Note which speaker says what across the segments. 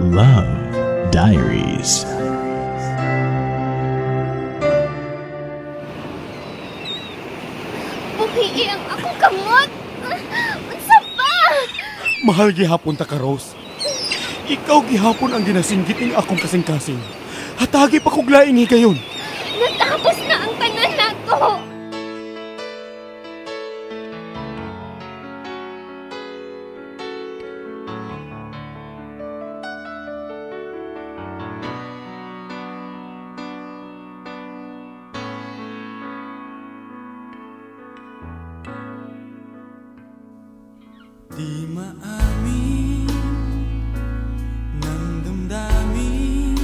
Speaker 1: Love Diaries.
Speaker 2: Buhi ang akong kamot. Unsa ba?
Speaker 3: Mahal gihapon ta ka, Rose. Ikaw gihapon ang ginasinggit ng akong kasing-kasing. Hatagi pa kog laing higayon.
Speaker 2: Natapos na ang tanan nato.
Speaker 4: Di maamin ng damdamin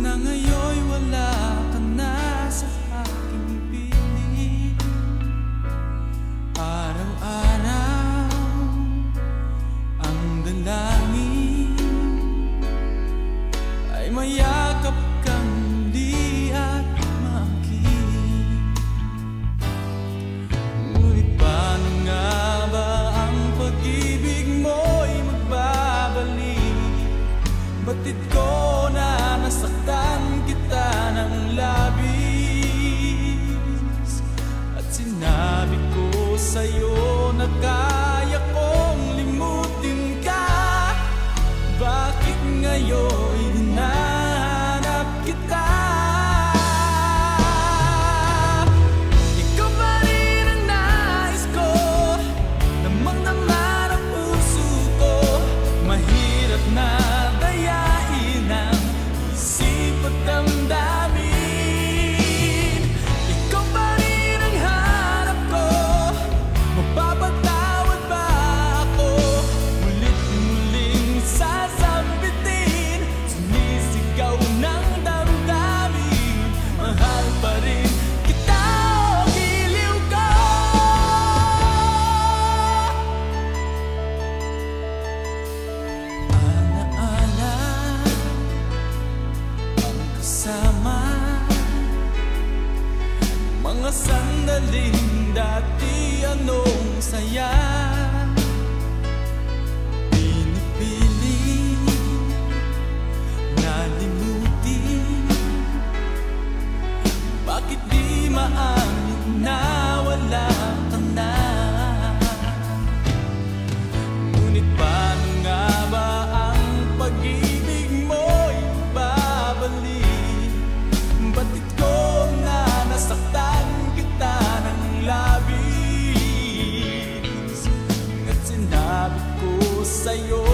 Speaker 4: na ngayon'y wala ka na sa aking piling. Araw-araw ang dalangin ay mayakap kang muli at makinig. Ngunit paano nga ba ang pag-ibig mo'y magbabalik? Batid ko na nasaktan kita ng labis, at sinabi ko sa'yo na kaya kong limutin ka. Bakit ngayon hinahanap kita? Ikaw pa rin ang nais ko, namang naman ang puso ko. Mahirap na dayain ang isip at damdamin. Ikaw pa rin ang hanap ko, mapapatawad ba ako? Mulit-muling sasambitin, sumisigaw ng damdamin. Mahal pa rin kita, o giliw ko. Alaala ang kasama, mga sandaling dati anong saya. Pinipili na limutin, bakit di maamin na wala ka na? Ngunit paano nga ba ang pag-ibig mo'y babalik? Batid ko na nasaktan kita ng labis, at sinabi ko sa'yo